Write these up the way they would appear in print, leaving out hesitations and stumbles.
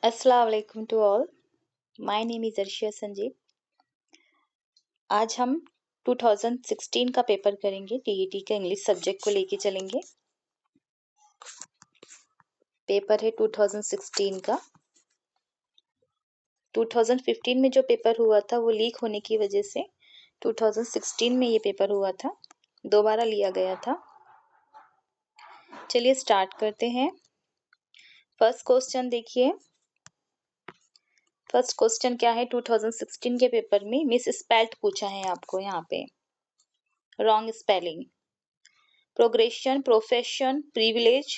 अस्सलाम वालेकुम to all. My name is Arshiya Sanjeev. आज हम 2016 का पेपर करेंगे। टीईटी का इंग्लिश सब्जेक्ट को लेके चलेंगे। पेपर है 2016 का। 2015 में जो पेपर हुआ था वो लीक होने की वजह से 2016 में ये पेपर हुआ था, दोबारा लिया गया था। चलिए स्टार्ट करते हैं। फर्स्ट क्वेश्चन देखिए। फर्स्ट क्वेश्चन क्या है? 2016 के पेपर में मिस स्पेल्ट पूछा है आपको यहाँ पे। Wrong spelling, progression, profession, privilege,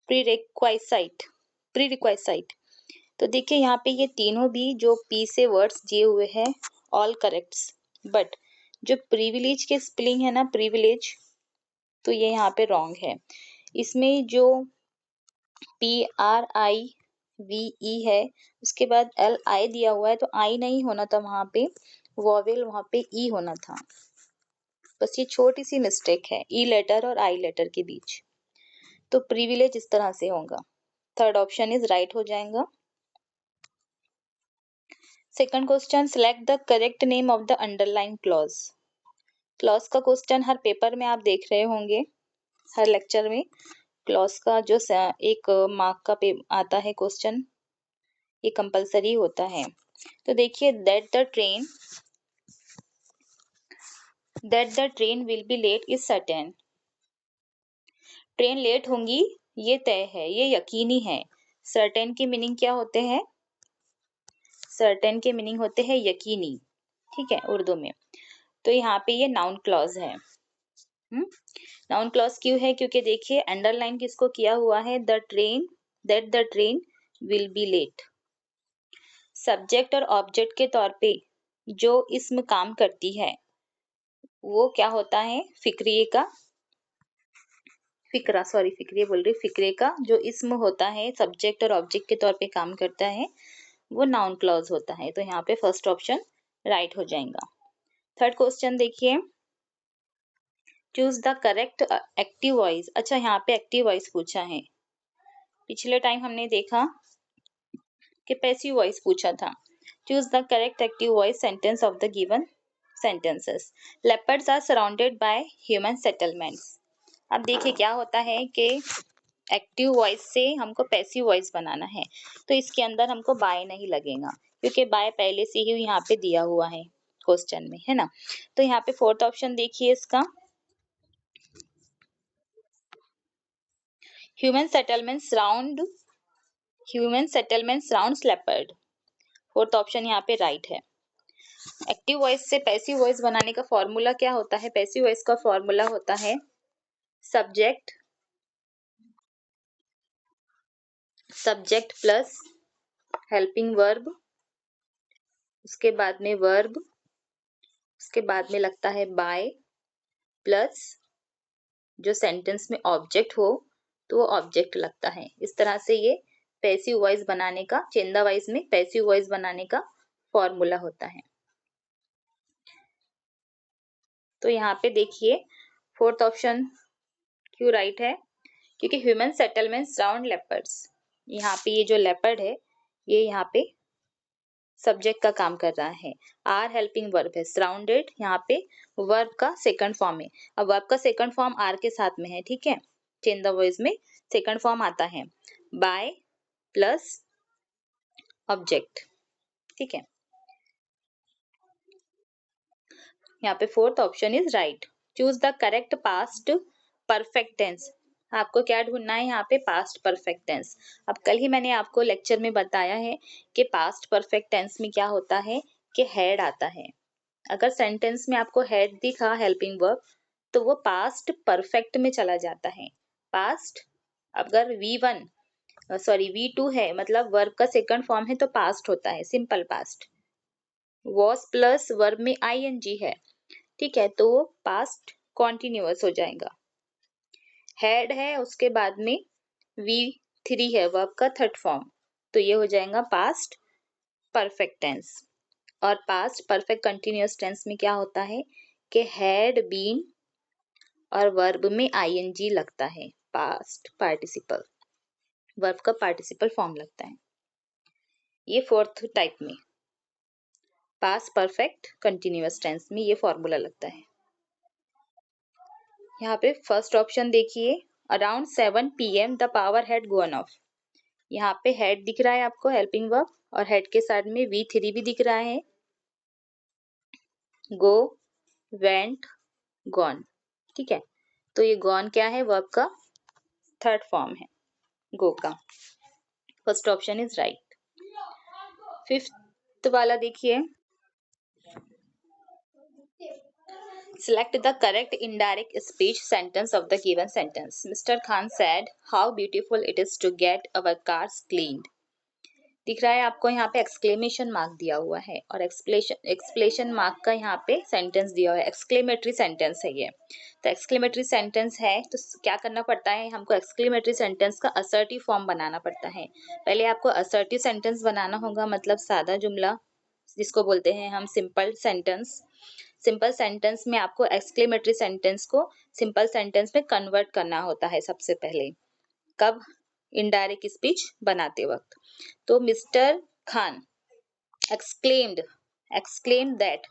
prerequisite. तो देखिए यहाँ पे ये तीनों भी जो पी से वर्ड्स दिए हुए हैं ऑल करेक्ट्स, बट जो प्रिविलेज के स्पेलिंग है ना, प्रिविलेज, तो ये यहाँ पे रॉन्ग है। इसमें जो PRIVE है उसके बाद LI दिया हुआ है, तो आई नहीं होना था वहां पे, वॉवेल वहां पे ई होना था। बस ये छोटी सी मिस्टेक है ई लेटर और आई लेटर के बीच। तो प्रिविलेज इस तरह से होगा। थर्ड ऑप्शन इज राइट हो जाएगा। Second question, select the correct name of the underline clause. Clause का क्वेश्चन हर पेपर में आप देख रहे होंगे, हर लेक्चर में क्लॉज का जो एक मार्क का आता है क्वेश्चन, ये कंपलसरी होता है। तो देखिए, that the train will be late is certain. Train late होंगी ये तय है, ये यकीनी है। सर्टेन के मीनिंग क्या होते हैं? सर्टेन के मीनिंग होते हैं यकीनी, ठीक है, उर्दू में। तो यहाँ पे ये नाउन क्लॉज है। नाउन क्लॉज क्यों है? क्योंकि देखिए अंडरलाइन किसको किया हुआ है? That the train will be late. Subject और ऑब्जेक्ट के तौर पे जो इसम काम करती है वो क्या होता है? फिक्रिए का जो इसम होता है, सब्जेक्ट और ऑब्जेक्ट के तौर पे काम करता है, वो नाउन क्लॉज होता है। तो यहाँ पे फर्स्ट ऑप्शन राइट हो जाएगा। थर्ड क्वेश्चन देखिए, choose the correct active voice. अच्छा, यहाँ पे एक्टिव वॉइस पूछा है। पिछले टाइम हमने देखा कि पैसिव वॉइस पूछा था। Choose the correct active voice sentence of the given sentences. Leopards are surrounded by human settlements. अब देखिए क्या होता है कि एक्टिव वॉइस से हमको पैसिव वॉइस बनाना है, तो इसके अंदर हमको बाय नहीं लगेगा, क्योंकि बाय पहले से ही यहाँ पे दिया हुआ है क्वेश्चन में, है ना। तो यहाँ पे फोर्थ ऑप्शन देखिए इसका, human settlements rounds leopard. Fourth option यहाँ पे राइट है। एक्टिव वॉइस से पैसिव वॉइस बनाने का फॉर्मूला क्या होता है? पैसिव वॉइस का फॉर्मूला होता है सब्जेक्ट प्लस हेल्पिंग वर्ब, उसके बाद में वर्ब, उसके बाद में लगता है बाय, प्लस जो सेंटेंस में ऑब्जेक्ट हो तो वो ऑब्जेक्ट लगता है। इस तरह से ये पैसिव वॉइस बनाने का, चेंदा वॉइस में पैसिव वॉइस बनाने का फॉर्मूला होता है। तो यहाँ पे देखिए फोर्थ ऑप्शन क्यों राइट है? क्योंकि ह्यूमन सेटलमेंट्स राउंड लेपर्ड्स, यहाँ पे ये जो लेपर्ड है ये यहाँ पे सब्जेक्ट का काम कर रहा है। आर हेल्पिंग वर्ब है, सराउंडेड यहाँ पे वर्ब का सेकंड फॉर्म है। अब वर्ब का सेकंड फॉर्म आर के साथ में है, ठीक है, चेंज द वॉइस में सेकंड फॉर्म आता है बाय प्लस ऑब्जेक्ट, ठीक है। यहाँ पे fourth option is right. Choose the correct past perfect tense. आपको क्या ढूंढना है यहाँ पे? Past perfect tense. अब कल ही मैंने आपको लेक्चर में बताया है कि पास्ट परफेक्ट टेंस में क्या होता है कि हेड आता है। अगर सेंटेंस में आपको हेड दिखा हेल्पिंग वर्ब, तो वो पास्ट परफेक्ट में चला जाता है। पास्ट अगर V2 है, मतलब वर्ब का सेकंड फॉर्म है, तो पास्ट होता है, simple past. Was plus verb में ING है, ठीक है, तो वो पास्ट कॉन्टिन्यूअस हो जाएगा। हेड है, उसके बाद में V3 है, वर्ब का थर्ड फॉर्म, तो ये हो जाएगा पास्ट परफेक्ट टेंस। और पास्ट परफेक्ट कंटिन्यूअस टेंस में क्या होता है कि हैड बीन और वर्ब में ING लगता है, पास्ट पार्टिसिपल, वर्ब का पार्टिसिपल फॉर्म लगता है। ये फोर्थ टाइप में, पास्ट परफेक्ट कंटिन्यूअस टेंस में ये फॉर्मूला लगता है। यहाँ पे फर्स्ट ऑप्शन देखिए, around 7 PM the power had gone of. यहाँ पे हेड दिख रहा है आपको, हेल्पिंग वर्ब, और हेड के साथ में V3 भी दिख रहा है, गो, वेंट, गॉन। ठीक है, तो ये गॉन क्या है, वर्ब का थर्ड फॉर्म है गो का। First option is right. Fifth वाला देखिए, select the correct indirect speech sentence of the given sentence. Mr. Khan said, how beautiful it is to get our cars cleaned. दिख रहा है आपको, यहाँ पे एक्सक्लेमेशन मार्क दिया हुआ है और एक्सप्लेशन मार्क का यहाँ पे सेंटेंस दिया हुआ है, एक्सक्लेमेटरी सेंटेंस है ये। तो एक्सक्लेमेटरी सेंटेंस है तो क्या करना पड़ता है, हमको एक्सक्लेमेटरी सेंटेंस का असर्टिव फॉर्म बनाना पड़ता है। पहले आपको असर्टिव सेंटेंस बनाना होगा, मतलब सादा जुमला, जिसको बोलते हैं हम सिंपल सेंटेंस। सिंपल सेंटेंस में आपको एक्सक्लेमेटरी सेंटेंस को सिंपल सेंटेंस में कन्वर्ट करना होता है सबसे पहले। कब? इनडायरेक्ट स्पीच बनाते वक्त। तो mister Khan exclaimed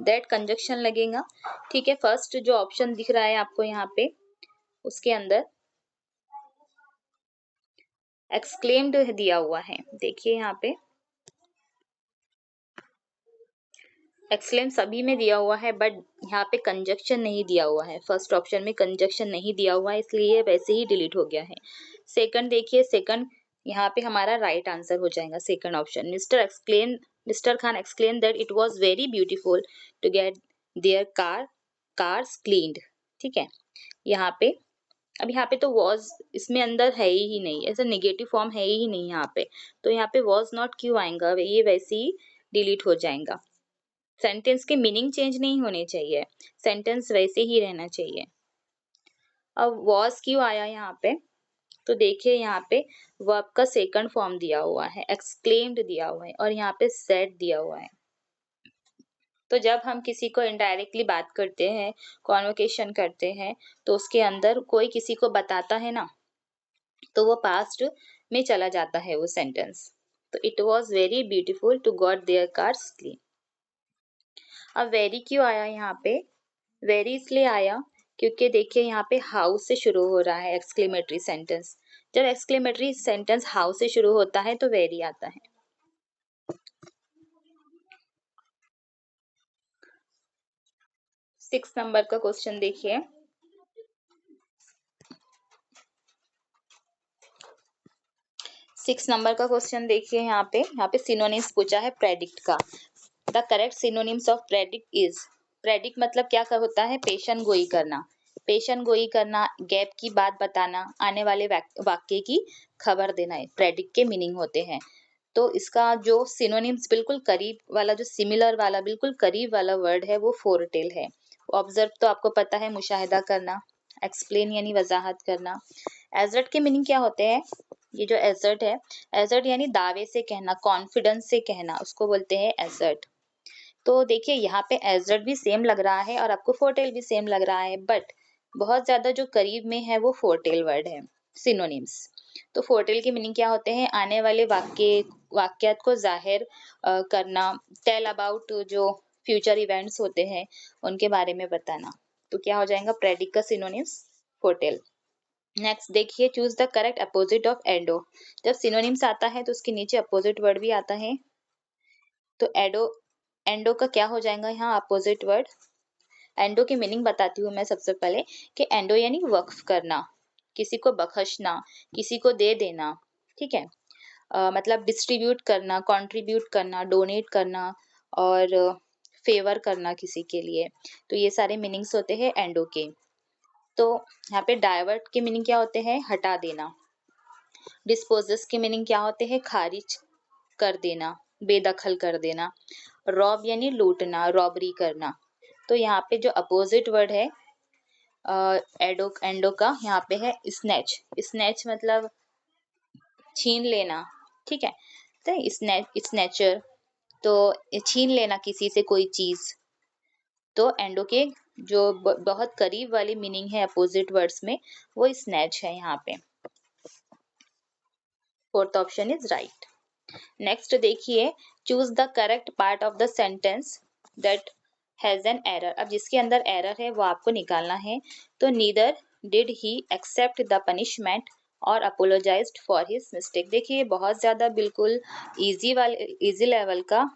that conjunction लगेगा। ठीक है, फर्स्ट जो ऑप्शन दिख रहा है आपको यहाँ पे, उसके अंदर एक्सक्लेम्ड दिया हुआ है, देखिए यहाँ पे एक्सक्लेम सभी में दिया हुआ है, बट यहाँ पे कंजक्शन नहीं दिया हुआ है। फर्स्ट ऑप्शन में कंजक्शन नहीं दिया हुआ है, इसलिए वैसे ही डिलीट हो गया है। सेकंड देखिए, सेकंड यहाँ पे हमारा राइट आंसर हो जाएगा second option. Mister Khan explain that it was very beautiful to get their cars cleaned. ठीक है, यहाँ पे अब यहाँ पे तो वॉज इसमें अंदर है ही नहीं, ऐसा नेगेटिव फॉर्म है ही नहीं यहाँ पे, तो यहाँ पे वॉज नॉट क्यों आएगा, ये वैसे ही डिलीट हो जाएगा। सेंटेंस के मीनिंग चेंज नहीं होने चाहिए, सेंटेंस वैसे ही रहना चाहिए। अब वॉज क्यों आया यहाँ पे, तो देखिए यहाँ पे वर्ब का सेकंड फॉर्म दिया हुआ है, एक्सक्लेम्ड दिया हुआ है, और यहाँ पे सेड दिया हुआ है। तो जब हम किसी को इनडायरेक्टली बात करते हैं, कॉन्वोकेशन करते हैं, तो उसके अंदर कोई किसी को बताता है ना, तो वो पास्ट में चला जाता है वो सेंटेंस। तो it was very beautiful to got their cars clean. अब वेरी क्यों आया यहाँ पे, वेरी इसलिए आया क्योंकि देखिए यहाँ पे हाउस से शुरू हो रहा है एक्सक्लेमेटरी सेंटेंस। जब एक्सक्लेमेटरी सेंटेंस हाउस से शुरू होता है तो वेरी आता है। 6 नंबर का क्वेश्चन देखिए, 6 नंबर का क्वेश्चन देखिए, यहाँ पे सिनोनिम्स पूछा है प्रेडिक्ट का। The correct synonyms of predict is, predict मतलब क्या होता है, पेशन गोई करना, पेशन गोई करना, गैप की बात बताना, आने वाले वाक्य की खबर देना है, प्रेडिक्ट के मीनिंग होते हैं। तो इसका जो सिनोनिम्स बिल्कुल करीब वाला, जो सिमिलर वाला बिल्कुल करीब वाला वर्ड है वो फोरटेल है। ऑब्जर्व तो आपको पता है, मुशाहिदा करना, एक्सप्लेन यानी वजाहत करना। एजर्ट के मीनिंग क्या होते हैं, ये जो एजर्ट है, एजर्ट यानी दावे से कहना, कॉन्फिडेंस से कहना, उसको बोलते हैं एजर्ट। तो देखिए यहाँ पे एजर्ट भी सेम लग रहा है और आपको फोरटेल भी सेम लग रहा है, बट बहुत ज्यादा जो करीब में है वो फोरटेल वर्ड है, सिनोनिम्स। तो फोरटेल के मीनिंग क्या होते हैं, आने वाले वाक्यात को जाहिर करना, टेल अबाउट जो फ्यूचर इवेंट्स होते हैं उनके बारे में बताना। तो क्या हो जाएगा प्रेडिक्ट का सिनोनिम्स फोरटेल। नेक्स्ट देखिए, choose the correct opposite of endo. जब सिनोनिम्स आता है तो उसके नीचे अपोजिट वर्ड भी आता है, तो एंडो का क्या हो जाएगा यहाँ अपोजिट वर्ड। एंडो की मीनिंग बताती हूँ मैं सबसे पहले, कि एंडो यानी वक्फ करना, किसी को बख्शना, किसी को दे देना। ठीक है, मतलब डिस्ट्रीब्यूट करना, कंट्रीब्यूट करना, डोनेट करना, और फेवर करना किसी के लिए। तो ये सारे मीनिंग्स होते हैं एंडो के। तो यहाँ पे डाइवर्ट के मीनिंग क्या होते हैं, हटा देना। डिस्पोजेस के मीनिंग क्या होते हैं, खारिज कर देना, बेदखल कर देना। रॉब यानी लूटना, रॉबरी करना। तो यहाँ पे जो अपोजिट वर्ड है एंडो का, यहाँ पे है स्नैच। स्नैच मतलब छीन लेना। ठीक है, तो स्नैचर, तो छीन लेना किसी से कोई चीज। तो एंडो के जो बहुत करीब वाली मीनिंग है अपोजिट वर्ड्स में, वो स्नैच है यहाँ पे। Fourth option is right. Next देखिए, choose the correct part of the sentence that has an error. अब जिसके अंदर एरर है वो आपको निकालना है। तो neither did he accept the punishment और अपोलोजाइज्ड फॉर हिज मिस्टेक। देखिए बहुत ज्यादा बिल्कुल इजी लेवल का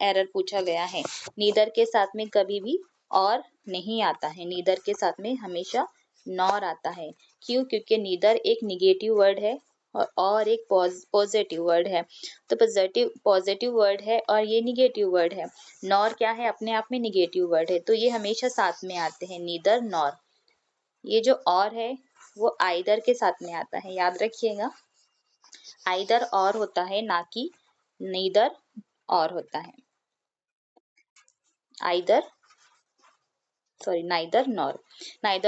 एरर पूछा गया है। नीदर के साथ में कभी भी और नहीं आता है, नीदर के साथ में हमेशा नॉर आता है। क्यों? क्योंकि नीदर एक निगेटिव वर्ड है और एक पॉजिटिव वर्ड है। तो पॉजिटिव वर्ड है और ये निगेटिव वर्ड है। नॉर क्या है? अपने आप में निगेटिव वर्ड है, तो ये हमेशा साथ में आते हैं, नीदर नॉर। ये जो और है वो आइदर के साथ में आता है, याद रखिएगा। आइदर और होता है, ना कि नीदर और होता है। आइदर नाइदर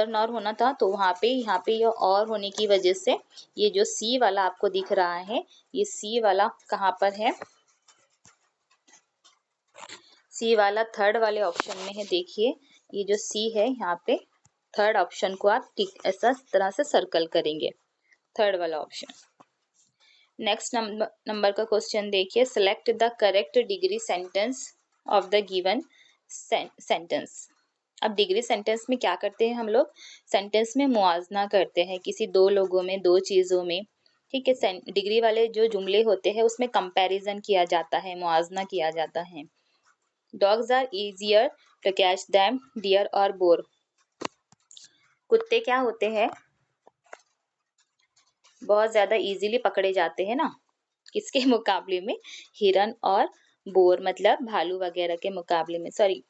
नॉर होना था, तो वहां पे यहाँ पे ये और होने की वजह से ये जो सी वाला आपको दिख रहा है, ये सी वाला कहाँ पर है? सी वाला थर्ड वाले ऑप्शन में है। देखिए ये जो सी है यहाँ पे, थर्ड ऑप्शन को आप टिक ऐसा तरह से सर्कल करेंगे, थर्ड वाला ऑप्शन। नेक्स्ट नंबर का क्वेश्चन देखिए, select the correct degree sentence of the given sentence. अब डिग्री सेंटेंस में क्या करते हैं हम लोग? सेंटेंस में मुआवजना करते हैं किसी दो लोगों में, दो चीजों में। ठीक है, डिग्री वाले जो जुमले होते हैं उसमें कंपैरिजन किया जाता है, मुआवजना किया जाता है। Dogs are easier to catch them deer और बोर। कुत्ते क्या होते हैं? बहुत ज्यादा इजीली पकड़े जाते हैं ना, किसके मुकाबले में? हिरन और बोर, मतलब भालू वगैरह के मुकाबले में। सॉरी,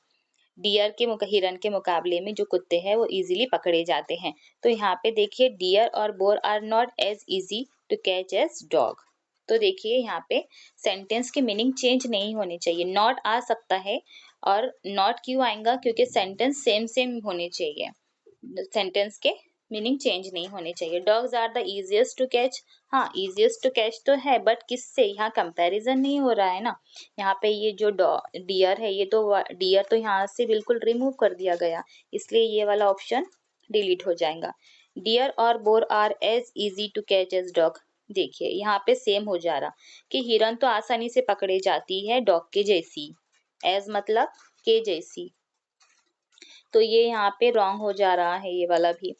हिरन के मुकाबले में जो कुत्ते हैं वो इजीली पकड़े जाते हैं। तो यहाँ पे देखिए, डियर और boar are not as easy to catch as dog. तो देखिए यहाँ पे सेंटेंस के मीनिंग चेंज नहीं होने चाहिए, नॉट आ सकता है। और नॉट क्यों आएगा? क्योंकि सेंटेंस सेम सेम होने चाहिए, सेंटेंस के मीनिंग चेंज नहीं होने चाहिए। Dogs are the easiest to catch, हाँ इजिएस्ट टू कैच तो है, बट किससे? यहाँ कंपैरिजन नहीं हो रहा है ना। यहाँ पे ये जो डियर है, ये तो डियर तो यहाँ से बिल्कुल रिमूव कर दिया गया, इसलिए ये वाला ऑप्शन डिलीट हो जाएगा। डियर और boar are as easy to catch as dog. देखिए यहाँ पे सेम हो जा रहा कि हिरन तो आसानी से पकड़े जाती है डॉग के जैसी, एज मतलब के जैसी, तो ये यहाँ पे रॉन्ग हो जा रहा है ये वाला भी।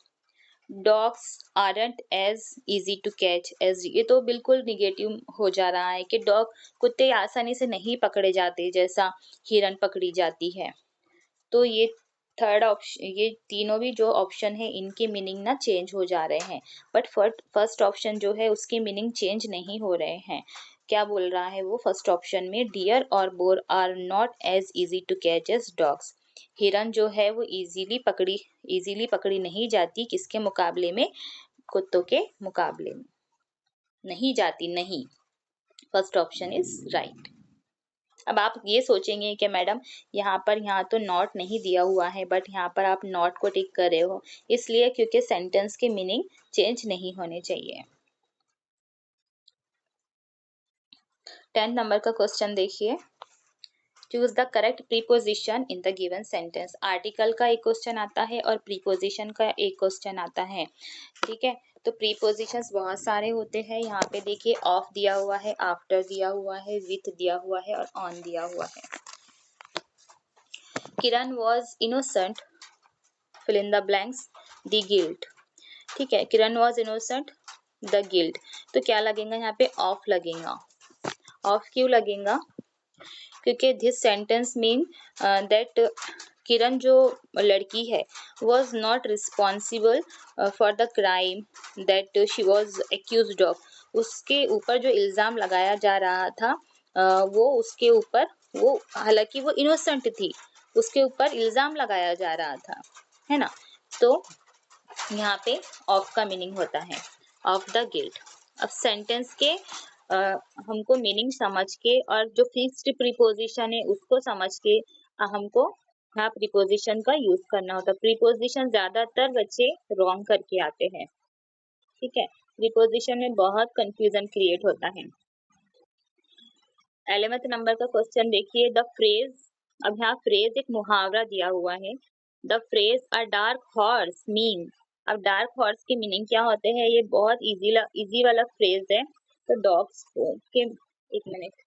Dogs aren't as easy to catch as, ये तो बिल्कुल निगेटिव हो जा रहा है कि कुत्ते आसानी से नहीं पकड़े जाते जैसा हिरन पकड़ी जाती है। तो ये थर्ड ऑप्शन, ये तीनों भी जो ऑप्शन है इनकी मीनिंग ना चेंज हो जा रहे हैं, बट फर्स्ट ऑप्शन जो है उसकी मीनिंग चेंज नहीं हो रहे हैं। क्या बोल रहा है वो फर्स्ट ऑप्शन में? डियर और boar are not as easy to catch as dogs. हिरन जो है वो इजीली पकड़ी नहीं जाती, किसके मुकाबले में? कुत्तों के मुकाबले में नहीं जाती, नहीं। First option is right. अब आप ये सोचेंगे कि मैडम यहाँ तो नॉट नहीं दिया हुआ है, बट यहाँ पर आप नॉट को टिक कर रहे हो, इसलिए क्योंकि सेंटेंस के मीनिंग चेंज नहीं होने चाहिए। 10 नंबर का क्वेश्चन देखिए, choose the correct preposition in the given sentence. Article का एक क्वेश्चन आता है और प्रीपोजिशन का एक क्वेश्चन आता है। ठीक है, तो प्रीपोजिशंस बहुत सारे होते हैं। यहाँ पे देखिए, ऑफ दिया हुआ है, आफ्टर दिया हुआ है, विथ दिया हुआ है और ऑन दिया हुआ है। Kiran was innocent, fill in the blanks, the guilt. ठीक है, Kiran was innocent, the guilt, तो क्या लगेगा यहाँ पे? ऑफ लगेगा। ऑफ क्यों लगेगा? क्योंकि दिस सेंटेंस मीन दैट किरण जो लड़की है was not responsible for the crime that she was accused of. उसके ऊपर जो इल्ज़ाम लगाया जा रहा था वो उसके ऊपर, वो हालांकि वो इनोसेंट थी, उसके ऊपर इल्ज़ाम लगाया जा रहा था, है ना। तो यहाँ पे ऑफ का मीनिंग होता है ऑफ द गिल्ट। अब सेंटेंस के हमको मीनिंग समझ के और जो फिक्स्ड प्रीपोजिशन है उसको समझ के हमको यहाँ प्रीपोजिशन का यूज करना होता है। प्रीपोजिशन ज्यादातर बच्चे रॉन्ग करके आते हैं। ठीक है, प्रीपोजिशन में बहुत कंफ्यूजन क्रिएट होता है। 11th नंबर का क्वेश्चन देखिए, द फ्रेज। अब यहाँ फ्रेज एक मुहावरा दिया हुआ है। The phrase a dark horse mean. अब डार्क हॉर्स के मीनिंग क्या होते हैं? ये बहुत इजी वाला फ्रेज है। तो डॉग्स के एक मिनट।